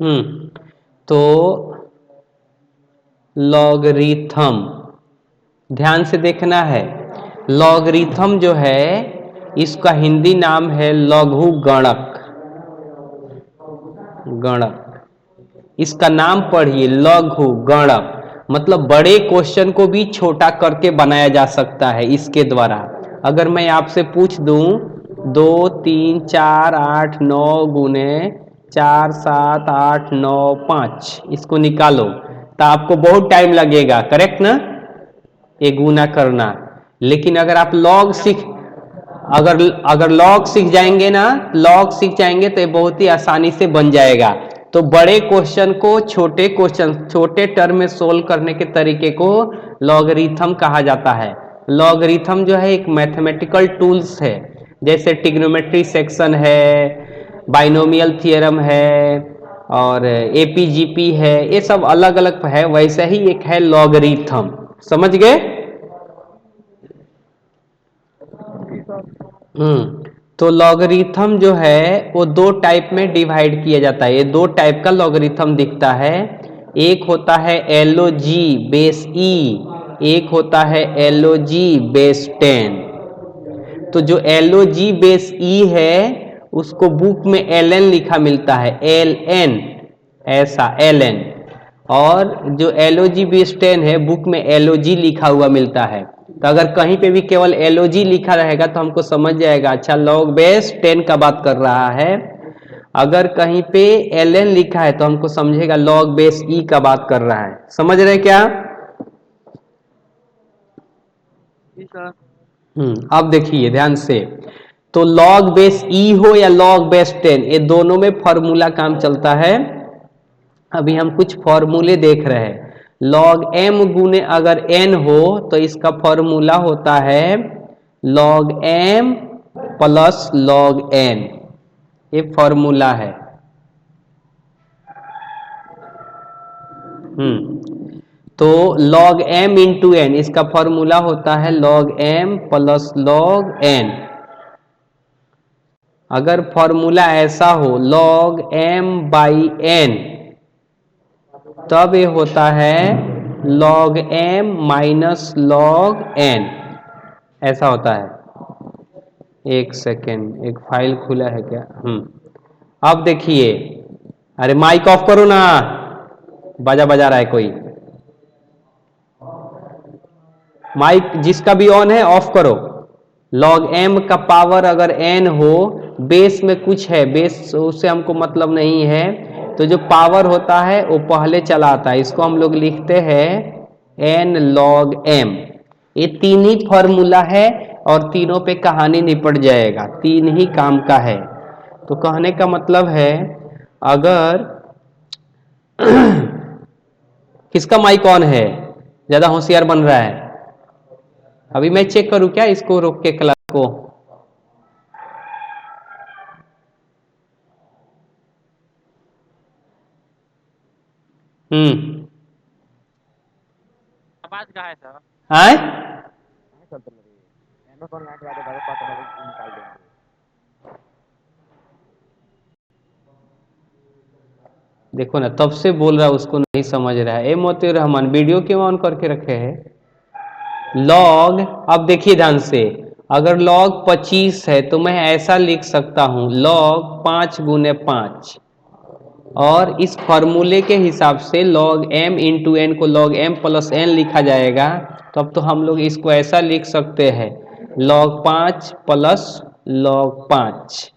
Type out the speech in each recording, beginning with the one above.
तो लॉगरिथम ध्यान से देखना है। लॉगरिथम जो है इसका हिंदी नाम है लघु गणक। गणक, इसका नाम पढ़िए लघु गणक, मतलब बड़े क्वेश्चन को भी छोटा करके बनाया जा सकता है इसके द्वारा। अगर मैं आपसे पूछ दूं 2 3 4 8 9 गुने 4 7 8 9 5, इसको निकालो, तो आपको बहुत टाइम लगेगा, करेक्ट ना, ये गुना करना। लेकिन अगर आप लॉग सीख अगर अगर लॉग सीख जाएंगे ना, लॉग सीख जाएंगे तो ये बहुत ही आसानी से बन जाएगा। तो बड़े क्वेश्चन को छोटे टर्म में सोल्व करने के तरीके को लॉगरिथम कहा जाता है। लॉगरिथम जो है एक मैथमेटिकल टूल्स है, जैसे ट्रिग्नोमेट्री सेक्शन है, बाइनोमियल थ्योरम है और एपीजीपी है, ये सब अलग अलग है, वैसे ही एक है लॉगरिथम। समझ गए? तो लॉगरिथम जो है वो दो टाइप में डिवाइड किया जाता है। ये दो टाइप का लॉगरिथम दिखता है। एक होता है LOG बेस ई, एक होता है LOG बेस 10। तो जो LOG बेस ई है उसको बुक में LN लिखा मिलता है, LN, ऐसा LN। और जो LOG बेस 10 है बुक में LOG लिखा हुआ मिलता है। तो अगर कहीं पे भी केवल LOG लिखा रहेगा तो हमको समझ जाएगा अच्छा लॉग बेस 10 का बात कर रहा है। अगर कहीं पे LN लिखा है तो हमको समझेगा लॉग बेस ई का बात कर रहा है। समझ रहे क्या? अब देखिए ध्यान से। तो लॉग बेस ई हो या लॉग बेस 10, ये दोनों में फॉर्मूला काम चलता है। अभी हम कुछ फॉर्मूले देख रहे हैं। लॉग m गुने अगर n हो तो इसका फॉर्मूला होता है log m plus log n, ये फॉर्मूला है। तो log m इंटू एन, इसका फॉर्मूला होता है log m plus log n। अगर फॉर्मूला ऐसा हो log m बाई n, तब ये होता है log m minus log n, ऐसा होता है। एक सेकेंड, एक फाइल खुला है क्या? अब देखिए, अरे माइक ऑफ करो ना, बजा बजा रहा है कोई। माइक जिसका भी ऑन है ऑफ करो। log m का पावर अगर n हो, बेस में कुछ है, बेस उससे हमको मतलब नहीं है, तो जो पावर होता है वो पहले चला आता है, इसको हम लोग लिखते हैं n log m। ये तीन ही फॉर्मूला है और तीनों पे कहानी निपट जाएगा, तीन ही काम का है। तो कहने का मतलब है अगर किसका माइक ऑन है, ज्यादा होशियार बन रहा है? अभी मैं चेक करूं क्या इसको रोक के क्लास को? आवाज कहाँ है सर? आए अमेज़न लाइन वाले भाई को ऑटोमेटिक निकाल देंगे। देखो ना, तब से बोल रहा है उसको नहीं समझ रहा है। ए मोती रहमान, वीडियो क्यों ऑन करके रखे हैं? लॉग, अब देखिए ध्यान से, अगर लॉग 25 है तो मैं ऐसा लिख सकता हूं लॉग 5 गुने 5, और इस फॉर्मूले के हिसाब से log m इंटू एन को log m प्लस एन लिखा जाएगा। तो अब तो हम लोग इसको ऐसा लिख सकते हैं log 5 प्लस log 5,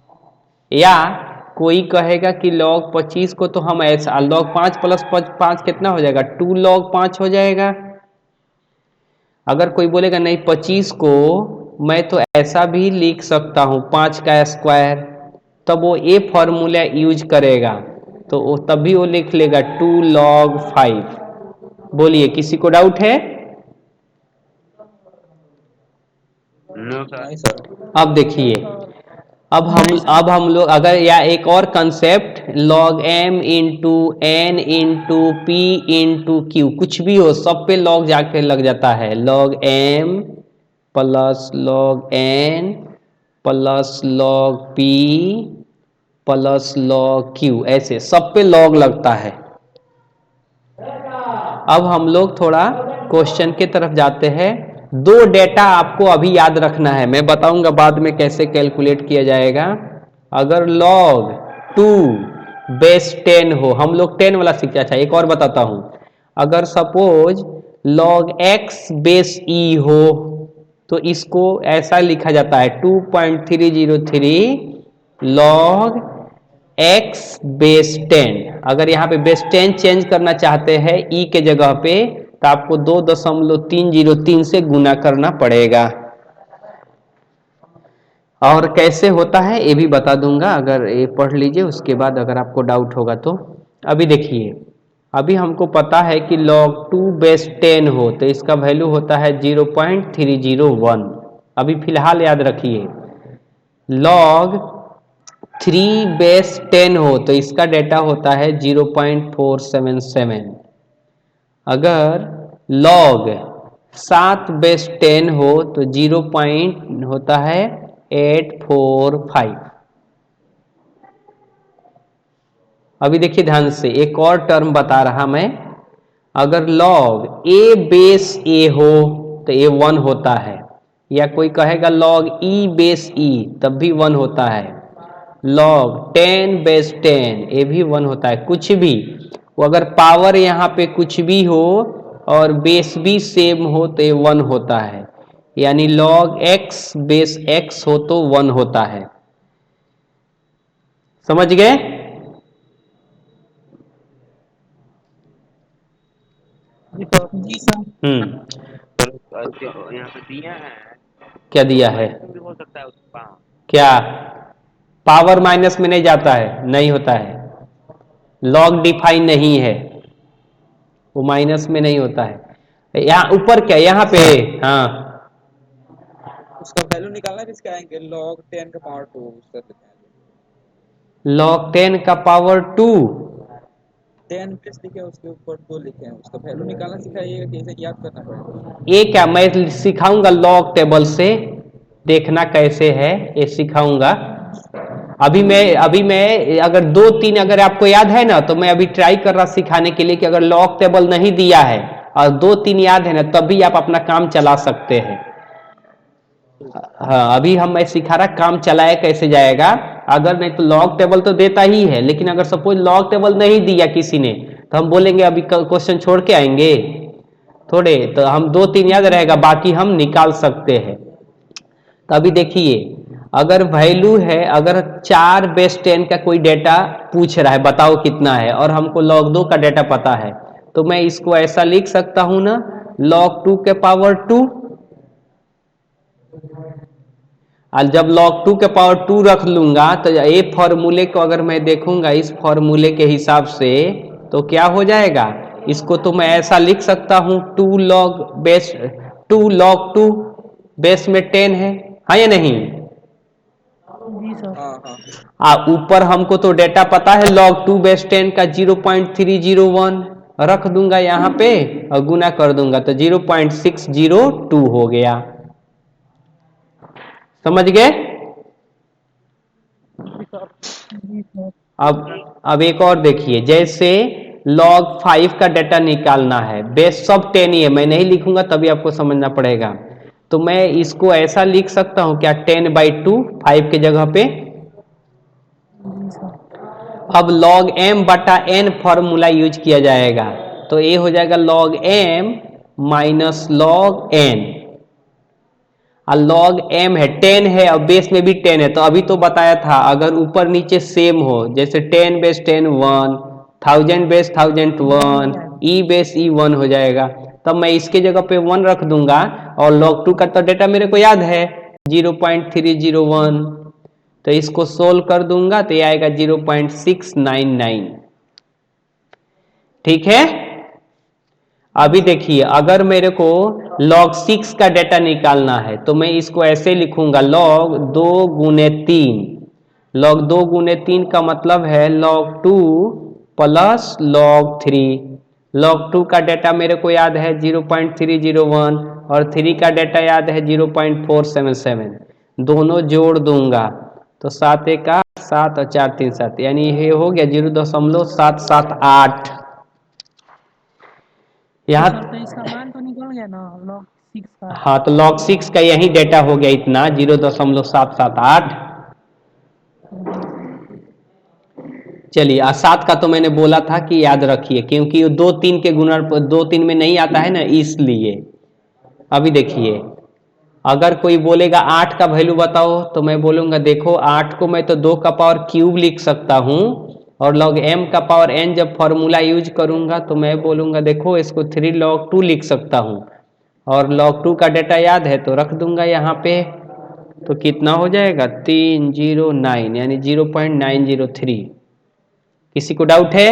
या कोई कहेगा कि log 25 को तो हम ऐसा log 5 प्लस 5 कितना हो जाएगा, 2 log 5 हो जाएगा। अगर कोई बोलेगा नहीं 25 को मैं तो ऐसा भी लिख सकता हूं 5 का स्क्वायर, तब वो ये फॉर्मूला यूज करेगा, तो वो तभी वो लिख लेगा 2 log 5। बोलिए, किसी को डाउट है? No sir. अब देखिए, अब हम लोग अगर, या एक और concept log m into N into P into Q, कुछ भी हो सब पे log जाके लग जाता है, log m plus log n plus log p plus log Q, ऐसे सब पे लॉग लगता है। अब हम लोग थोड़ा क्वेश्चन की तरफ जाते हैं। दो डेटा आपको अभी याद रखना है, मैं बताऊंगा बाद में कैसे कैलकुलेट किया जाएगा। अगर log 2 बेस 10 हो, हम लोग 10 वाला सीखे। अच्छा एक और बताता हूं, अगर suppose log x base e हो तो इसको ऐसा लिखा जाता है 2.303 log x बेस 10। अगर यहाँ पे बेस 10 चेंज करना चाहते हैं e के जगह पे तो आपको 2.303 से गुना करना पड़ेगा। और कैसे होता है ये भी बता दूंगा, अगर ये पढ़ लीजिए उसके बाद अगर आपको डाउट होगा तो। अभी देखिए, अभी हमको पता है कि log 2 बेस 10 हो तो इसका वैल्यू होता है 0.301। अभी फिलहाल याद रखिए, log 3 बेस 10 हो तो इसका डेटा होता है 0.477। अगर log 7 बेस 10 हो तो 0 पॉइंट होता है 845। अभी देखिए ध्यान से, एक और टर्म बता रहा मैं। अगर log a बेस a हो तो a 1 होता है, या कोई कहेगा log e बेस e तब भी 1 होता है, log 10 बेस 10 ये भी 1 होता है। कुछ भी वो अगर पावर यहाँ पे कुछ भी हो और बेस भी सेम हो तो ये 1 होता है, यानी log x बेस x हो तो 1 होता है। समझ गए? जी सर। हम्म। यहाँ पे दिया है, क्या दिया है? भी हो सकता है उसका। क्या पावर माइनस में नहीं जाता है? नहीं होता है, लॉग डिफाइन नहीं है, वो माइनस में नहीं होता है। यहाँ ऊपर क्या यहाँ पे, हाँ उसका वैल्यू निकालना है, इसका आएंगे log 10 का पावर 2 उसका log 10 का पावर 2। 10 बेस लिखे हैं, उसके ऊपर 2 लिखे हैं, उसका वैल्यू निकालना सिखाइएगा, कैसे याद करना पड़ेगा। ये क्या मैं सिखाऊंगा, लॉग टेबल से देखना कैसे है ये सिखाऊंगा। अभी मैं अगर 2-3 अगर आपको याद है ना तो मैं अभी ट्राई कर रहा सिखाने के लिए कि अगर लॉग टेबल नहीं दिया है और 2-3 याद है ना तब भी आप अपना काम चला सकते हैं। हाँ अभी मैं सिखा रहा काम चलाया कैसे जाएगा। अगर नहीं तो लॉग टेबल तो देता ही है, लेकिन अगर सपोज लॉग टेबल नहीं दिया किसी ने तो हम बोलेंगे अभी क्वेश्चन छोड़ के आएंगे थोड़े, तो हम 2-3 याद रहेगा, बाकी हम निकाल सकते हैं। तो अभी देखिए, अगर वैल्यू है, अगर 4 बेस 10 का कोई डेटा पूछ रहा है बताओ कितना है, और हमको log 2 का डेटा पता है, तो मैं इसको ऐसा लिख सकता हूं ना, log 2 के पावर 2। और जब log 2 के पावर 2 रख लूंगा तो ये फॉर्मूले को अगर मैं देखूंगा इस फॉर्मूले के हिसाब से तो क्या हो जाएगा, इसको तो मैं ऐसा लिख सकता हूं 2 log 2 बेस में 10 है, हाँ या नहीं? ऊपर हमको तो डेटा पता है log 2 बेस 10 का 0.301 रख दूंगा यहां पे और गुना कर दूंगा तो 0.602 हो गया। समझ गए? अब एक और देखिए, जैसे log 5 का डेटा निकालना है, बेस सब 10 ही है, मैं नहीं लिखूंगा तभी आपको समझना पड़ेगा, तो मैं इसको ऐसा लिख सकता हूं क्या 10/2 5 के जगह पे। अब log m बटा n फॉर्मूला यूज किया जाएगा, तो ये हो जाएगा log m minus log n। और log m है 10 है और बेस में भी 10 है, तो अभी तो बताया था अगर ऊपर नीचे सेम हो, जैसे 10 base 10 1, 1000 base 1000 1, e base e 1 हो जाएगा, तब मैं इसके जगह पे 1 रख दूंगा और log 2 का तो डेटा मेरे को याद है 0.301, तो इसको सोल्व कर दूंगा तो ये आएगा 0.699। ठीक है? अभी देखिए, अगर मेरे को log 6 का डेटा निकालना है तो मैं इसको ऐसे लिखूंगा log 2 गुने 3। log 2 गुने 3 का मतलब है log 2 प्लस log 3। log 2 का डेटा मेरे को याद है 0.301 और 3 का डेटा याद है 0.477, दोनों जोड़ दूंगा तो 7 एक 8, 7 और 4 3 7, यानी ये हो गया 0.778। यहाँ तो इसका मान तो निकल गया ना log 6 का। हाँ, तो log 6 का यही डेटा हो गया इतना 0.778। चलिए 7 का तो मैंने बोला था कि याद रखिए, क्योंकि 2 3 के गुणन 2 3 में नहीं आता है ना, इसलिए। अभी देखिए, अगर कोई बोलेगा 8 का वैल्यू बताओ, तो मैं बोलूंगा देखो 8 को मैं तो 2 का पावर क्यूब लिख सकता हूं, और log m का पावर n जब फॉर्मूला यूज करूंगा तो मैं बोलूंगा देखो इसको 3 log 2 लिख सकता हूं, और log 2 का डेटा याद है तो रख दूंगा यहाँ पे। तो कितना हो जाएगा 309, यानी 0.903। किसी को डाउट है?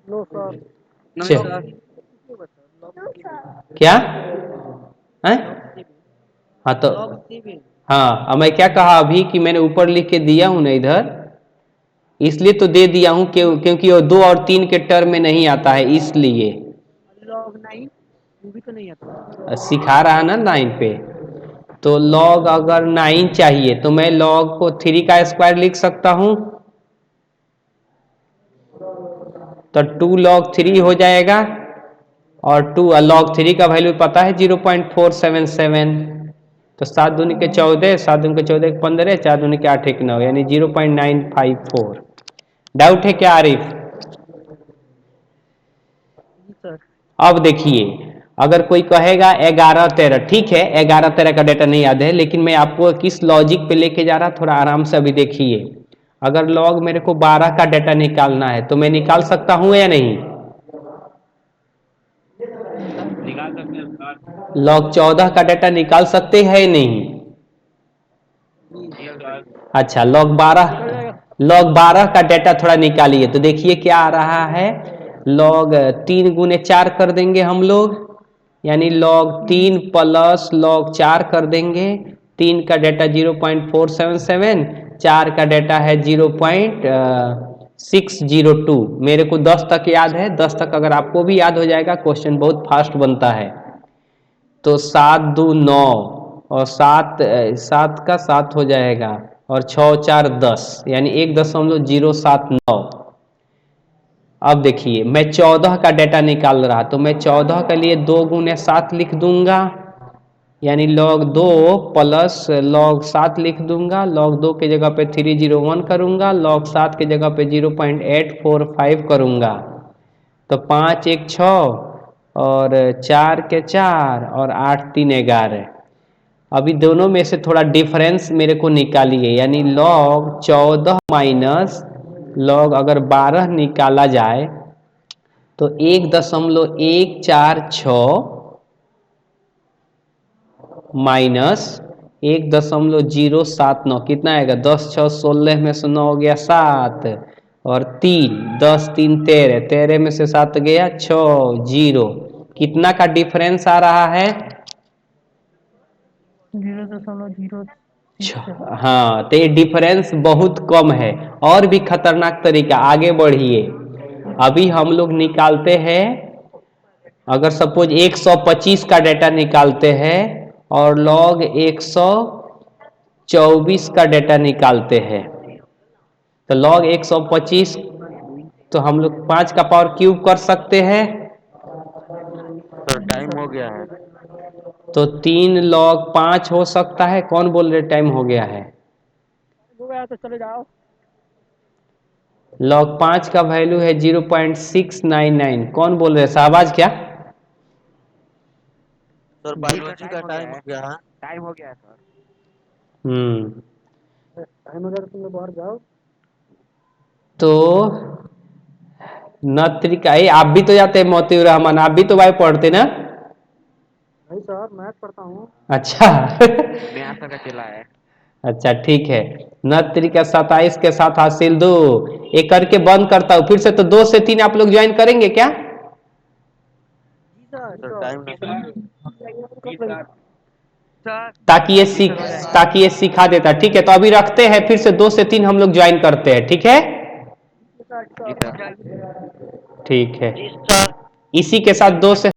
लो सर। क्या है? हाँ तो हाँ, अब मैं क्या कहा अभी कि मैंने ऊपर लिख के दिया हूं ना इधर, इसलिए तो दे दिया हूं क्योंकि वो 2 और 3 के टर्म में नहीं आता है, इसलिए। log 9 वो भी तो नहीं आता। सिखा रहा है ना 9 पे। तो log अगर 9 चाहिए तो मैं log को 3 का स्क्वायर लिख सकता हूं, तो 2 log 3 हो जाएगा, और 2 log 3 का वैल्यू पता है 0.477। तो 7 दूनी के 14, 7 दूनी के 14 के 15, 4 दूनी के 8 एक 9, यानी 0.954। डाउट है क्या आरिफ? अब देखिए, अगर कोई कहेगा 11 13, ठीक है 11 13 का डेटा नहीं याद है, लेकिन मैं आपको किस लॉजिक पे लेके जा रहा, थोड़ा आराम से अभी देखिए। अगर लॉग मेरे को 12 का डेटा निकालना है तो मैं निकाल सकता हूं या नहीं? निकाल सकते हैं सर। लॉग 14 का डेटा निकाल सकते हैं नहीं? जी सर। अच्छा, लॉग 12 का डेटा थोड़ा निकालिए, तो देखिए क्या आ रहा है। लॉग 3 गुने 4 कर देंगे हम लोग, यानी log 3 प्लस log 4 कर देंगे। 3 का डेटा 0.477, 4 का डेटा है 0.602। मेरे को 10 तक याद है, 10 तक अगर आपको भी याद हो जाएगा क्वेश्चन बहुत फास्ट बनता है। तो 7 2 9, और 7 का 7 हो जाएगा, और 6 4 10, यानी 1.079। अब देखिए मैं 14 का डेटा निकाल रहा, तो मैं 14 के लिए 2 गुने 7 लिख दूंगा, यानी log 2 प्लस log 7 लिख दूंगा। log 2 के जगह पे 301 करूंगा, log 7 के जगह पे 0.845 करूंगा। तो 5 1 6, और 4 के 4, और 8 3 11। अभी दोनों में से थोड़ा डिफरेंस मेरे को निकालिए, यानी log 14 माइनस log अगर 12 निकाला जाए तो 1.146 माइनस 1.079 कितना आएगा? 10 6 16 में से 9 हो गया 7, और 3 10 3 13, 13 में से 7 गया 6 0। कितना का डिफरेंस आ रहा है? 0.06। हाँ, तो ये डिफरेंस बहुत कम है। और भी खतरनाक तरीका, आगे बढ़िए। अभी हम लोग निकालते हैं, अगर सपोज 125 का डेटा निकालते हैं और log 124 का डेटा निकालते हैं, तो log 125 तो हम लोग 5 का पावर क्यूब कर सकते हैं। सर टाइम हो गया है। तो 3 log 5 हो सकता है। कौन बोल रहे टाइम हो गया है? हो गया तो चले जाओ। log 5 का वैल्यू है 0.699। कौन बोल रहे शाहबाज क्या? सर बायोलॉजी का टाइम हो गया है। टाइम हो गया है सर। टाइम हो गया तो तुम लोग बाहर जाओ। तो नत्रिका, आप भी तो जाते हैं मोतीउर रहमान, आप भी तो भाई पढ़ते ना? नहीं सर, मैथ पढ़ता हूँ। अच्छा नया सर का चला है। अच्छा ठीक है। नत्रिका 27 के साथ हासिल 2, एक करके बंद करता हूँ फिर से। तो 2 से 3 आप लोग ज्वाइन करेंगे क्या? सर टाइम नहीं सर। ताकि ये सिखा देता। ठीक है, तो अभी रखते हैं, फिर से 2 से 3 हम लोग ज्वाइन करते हैं, ठीक है? जी सर। ठीक है, जी सर। इसी के साथ 2 से